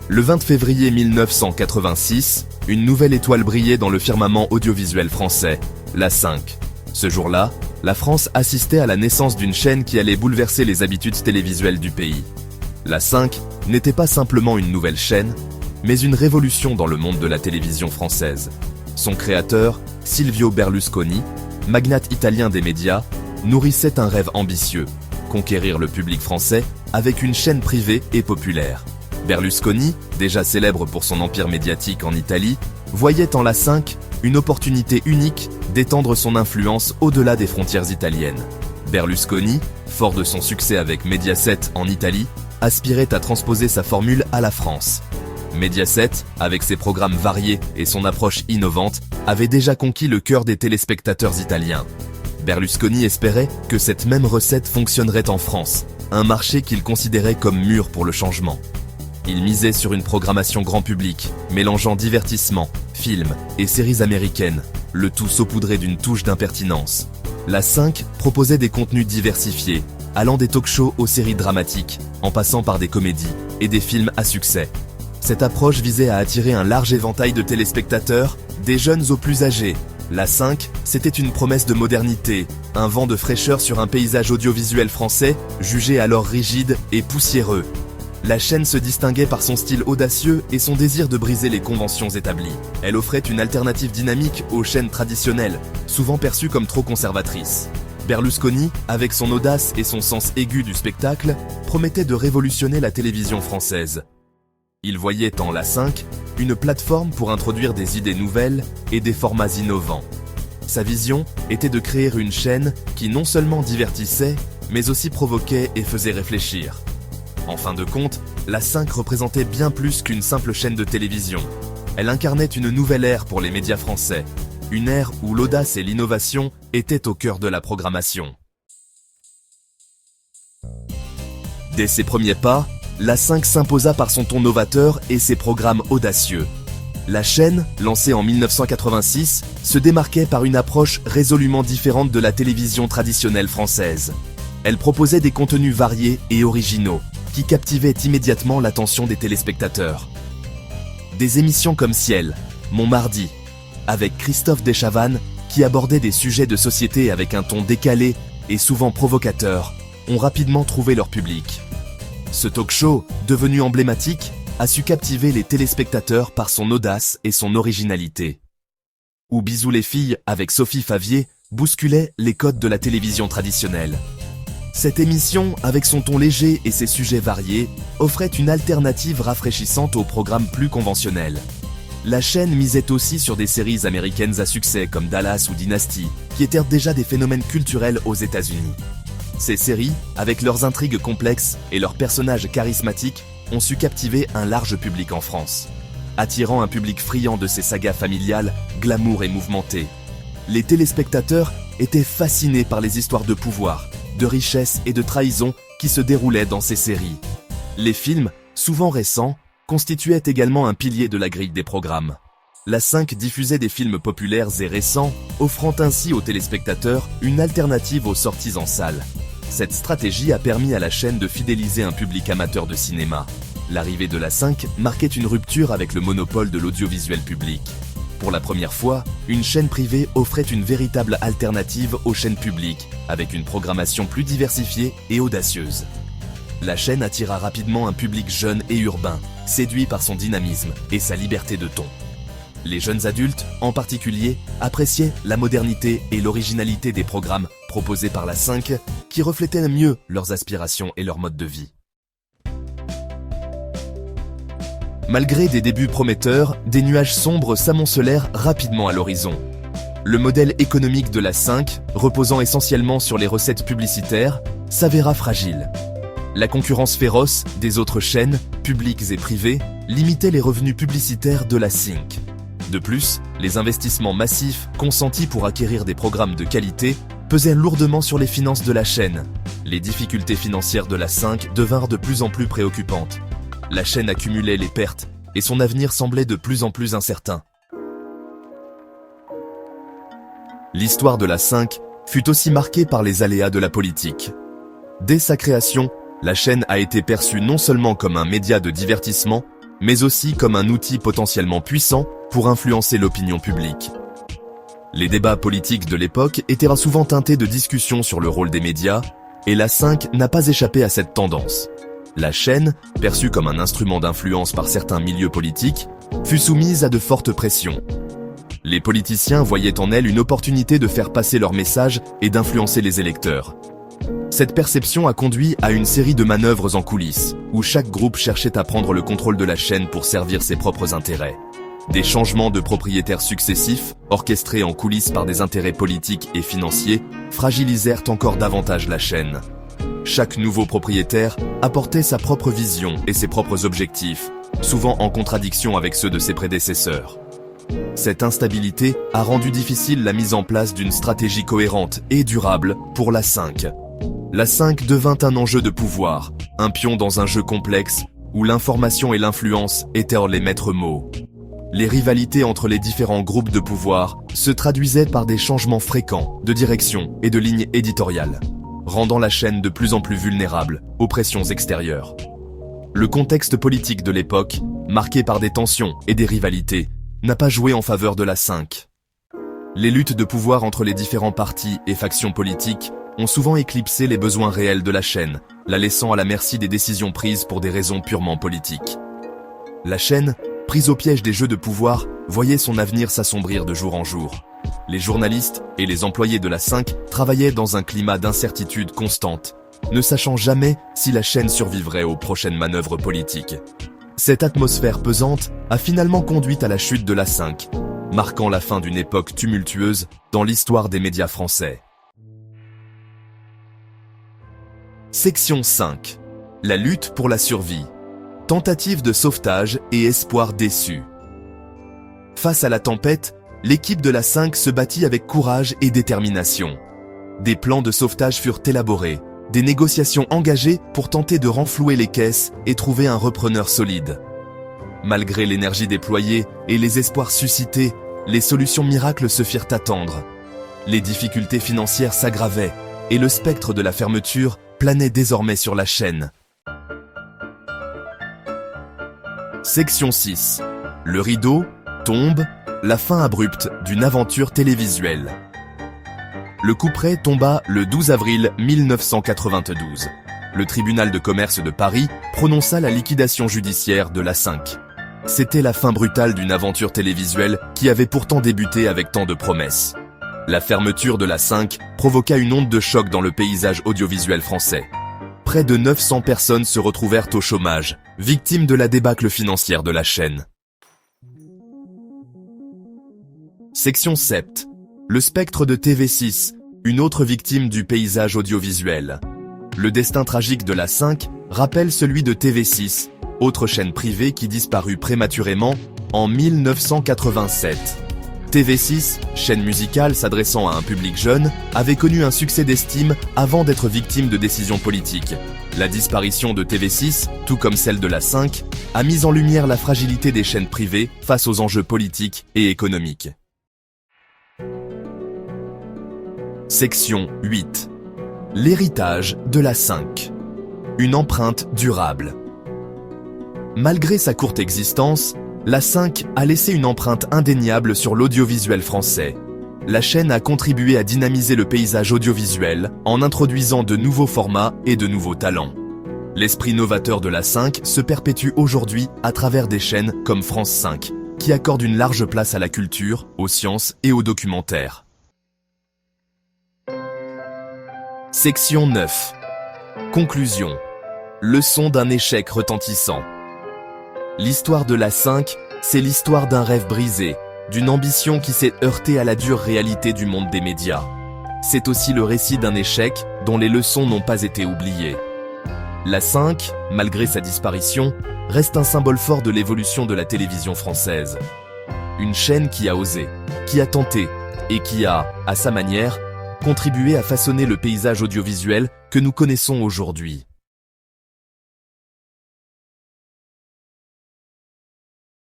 Le 20 février 1986, une nouvelle étoile brillait dans le firmament audiovisuel français, la 5. Ce jour-là, la France assistait à la naissance d'une chaîne qui allait bouleverser les habitudes télévisuelles du pays. La 5 n'était pas simplement une nouvelle chaîne, mais une révolution dans le monde de la télévision française. Son créateur, Silvio Berlusconi, magnate italien des médias, nourrissait un rêve ambitieux, conquérir le public français avec une chaîne privée et populaire. Berlusconi, déjà célèbre pour son empire médiatique en Italie, voyait en la 5 une opportunité unique d'étendre son influence au-delà des frontières italiennes. Berlusconi, fort de son succès avec Mediaset en Italie, aspirait à transposer sa formule à la France. Mediaset, avec ses programmes variés et son approche innovante, avait déjà conquis le cœur des téléspectateurs italiens. Berlusconi espérait que cette même recette fonctionnerait en France, un marché qu'il considérait comme mûr pour le changement. Il misait sur une programmation grand public, mélangeant divertissement, films et séries américaines, le tout saupoudré d'une touche d'impertinence. La 5 proposait des contenus diversifiés, allant des talk-shows aux séries dramatiques, en passant par des comédies et des films à succès. Cette approche visait à attirer un large éventail de téléspectateurs, des jeunes aux plus âgés. La 5, c'était une promesse de modernité, un vent de fraîcheur sur un paysage audiovisuel français, jugé alors rigide et poussiéreux. La chaîne se distinguait par son style audacieux et son désir de briser les conventions établies. Elle offrait une alternative dynamique aux chaînes traditionnelles, souvent perçues comme trop conservatrices. Berlusconi, avec son audace et son sens aigu du spectacle, promettait de révolutionner la télévision française. Il voyait en la 5 une plateforme pour introduire des idées nouvelles et des formats innovants. Sa vision était de créer une chaîne qui non seulement divertissait, mais aussi provoquait et faisait réfléchir. En fin de compte, la 5 représentait bien plus qu'une simple chaîne de télévision. Elle incarnait une nouvelle ère pour les médias français, une ère où l'audace et l'innovation étaient au cœur de la programmation. Dès ses premiers pas, la 5 s'imposa par son ton novateur et ses programmes audacieux. La chaîne, lancée en 1986, se démarquait par une approche résolument différente de la télévision traditionnelle française. Elle proposait des contenus variés et originaux, qui captivaient immédiatement l'attention des téléspectateurs. Des émissions comme Ciel, Mon Mardi, avec Christophe Deschavannes, qui abordait des sujets de société avec un ton décalé et souvent provocateur, ont rapidement trouvé leur public. Ce talk-show, devenu emblématique, a su captiver les téléspectateurs par son audace et son originalité. Ou Bisous les filles, avec Sophie Favier, bousculait les codes de la télévision traditionnelle. Cette émission, avec son ton léger et ses sujets variés, offrait une alternative rafraîchissante aux programmes plus conventionnels. La chaîne misait aussi sur des séries américaines à succès comme Dallas ou Dynasty, qui étaient déjà des phénomènes culturels aux États-Unis. Ces séries, avec leurs intrigues complexes et leurs personnages charismatiques, ont su captiver un large public en France, attirant un public friand de ces sagas familiales, glamour et mouvementées. Les téléspectateurs étaient fascinés par les histoires de pouvoir, de richesse et de trahison qui se déroulaient dans ces séries. Les films, souvent récents, constituaient également un pilier de la grille des programmes. La 5 diffusait des films populaires et récents, offrant ainsi aux téléspectateurs une alternative aux sorties en salle. Cette stratégie a permis à la chaîne de fidéliser un public amateur de cinéma. L'arrivée de la 5 marquait une rupture avec le monopole de l'audiovisuel public. Pour la première fois, une chaîne privée offrait une véritable alternative aux chaînes publiques, avec une programmation plus diversifiée et audacieuse. La chaîne attira rapidement un public jeune et urbain, séduit par son dynamisme et sa liberté de ton. Les jeunes adultes, en particulier, appréciaient la modernité et l'originalité des programmes proposés par la 5, qui reflétaient mieux leurs aspirations et leur mode de vie. Malgré des débuts prometteurs, des nuages sombres s'amoncelèrent rapidement à l'horizon. Le modèle économique de la 5, reposant essentiellement sur les recettes publicitaires, s'avéra fragile. La concurrence féroce des autres chaînes, publiques et privées, limitait les revenus publicitaires de la 5. De plus, les investissements massifs consentis pour acquérir des programmes de qualité pesaient lourdement sur les finances de la chaîne. Les difficultés financières de la 5 devinrent de plus en plus préoccupantes. La chaîne accumulait les pertes et son avenir semblait de plus en plus incertain. L'histoire de la 5 fut aussi marquée par les aléas de la politique. Dès sa création, la chaîne a été perçue non seulement comme un média de divertissement, mais aussi comme un outil potentiellement puissant pour influencer l'opinion publique. Les débats politiques de l'époque étaient souvent teintés de discussions sur le rôle des médias, et la 5 n'a pas échappé à cette tendance. La chaîne, perçue comme un instrument d'influence par certains milieux politiques, fut soumise à de fortes pressions. Les politiciens voyaient en elle une opportunité de faire passer leur message et d'influencer les électeurs. Cette perception a conduit à une série de manœuvres en coulisses, où chaque groupe cherchait à prendre le contrôle de la chaîne pour servir ses propres intérêts. Des changements de propriétaires successifs, orchestrés en coulisses par des intérêts politiques et financiers, fragilisèrent encore davantage la chaîne. Chaque nouveau propriétaire apportait sa propre vision et ses propres objectifs, souvent en contradiction avec ceux de ses prédécesseurs. Cette instabilité a rendu difficile la mise en place d'une stratégie cohérente et durable pour la 5. La 5 devint un enjeu de pouvoir, un pion dans un jeu complexe où l'information et l'influence étaient les maîtres mots. Les rivalités entre les différents groupes de pouvoir se traduisaient par des changements fréquents de direction et de ligne éditoriale, rendant la chaîne de plus en plus vulnérable aux pressions extérieures. Le contexte politique de l'époque, marqué par des tensions et des rivalités, n'a pas joué en faveur de la 5. Les luttes de pouvoir entre les différents partis et factions politiques ont souvent éclipsé les besoins réels de la chaîne, la laissant à la merci des décisions prises pour des raisons purement politiques. La chaîne, prise au piège des jeux de pouvoir, voyait son avenir s'assombrir de jour en jour. Les journalistes et les employés de la 5 travaillaient dans un climat d'incertitude constante, ne sachant jamais si la chaîne survivrait aux prochaines manœuvres politiques. Cette atmosphère pesante a finalement conduit à la chute de la 5, marquant la fin d'une époque tumultueuse dans l'histoire des médias français. Section 5. La lutte pour la survie. Tentative de sauvetage et espoir déçu. Face à la tempête, l'équipe de la 5 se battit avec courage et détermination. Des plans de sauvetage furent élaborés, des négociations engagées pour tenter de renflouer les caisses et trouver un repreneur solide. Malgré l'énergie déployée et les espoirs suscités, les solutions miracles se firent attendre. Les difficultés financières s'aggravaient et le spectre de la fermeture planait désormais sur la chaîne. Section 6. Le rideau tombe, la fin abrupte d'une aventure télévisuelle. Le couperet tomba le 12 avril 1992. Le tribunal de commerce de Paris prononça la liquidation judiciaire de la 5. C'était la fin brutale d'une aventure télévisuelle qui avait pourtant débuté avec tant de promesses. La fermeture de la 5 provoqua une onde de choc dans le paysage audiovisuel français. Près de 900 personnes se retrouvèrent au chômage, victimes de la débâcle financière de la chaîne. Section 7. Le spectre de TV6, une autre victime du paysage audiovisuel. Le destin tragique de la 5 rappelle celui de TV6, autre chaîne privée qui disparut prématurément en 1987. TV6, chaîne musicale s'adressant à un public jeune, avait connu un succès d'estime avant d'être victime de décisions politiques. La disparition de TV6, tout comme celle de la 5, a mis en lumière la fragilité des chaînes privées face aux enjeux politiques et économiques. Section 8. L'héritage de la 5. Une empreinte durable. Malgré sa courte existence, la 5 a laissé une empreinte indéniable sur l'audiovisuel français. La chaîne a contribué à dynamiser le paysage audiovisuel en introduisant de nouveaux formats et de nouveaux talents. L'esprit novateur de la 5 se perpétue aujourd'hui à travers des chaînes comme France 5, qui accordent une large place à la culture, aux sciences et aux documentaires. Section 9. Conclusion. Leçon d'un échec retentissant. L'histoire de la 5, c'est l'histoire d'un rêve brisé, d'une ambition qui s'est heurtée à la dure réalité du monde des médias. C'est aussi le récit d'un échec dont les leçons n'ont pas été oubliées. La 5, malgré sa disparition, reste un symbole fort de l'évolution de la télévision française. Une chaîne qui a osé, qui a tenté et qui a, à sa manière, contribué à façonner le paysage audiovisuel que nous connaissons aujourd'hui.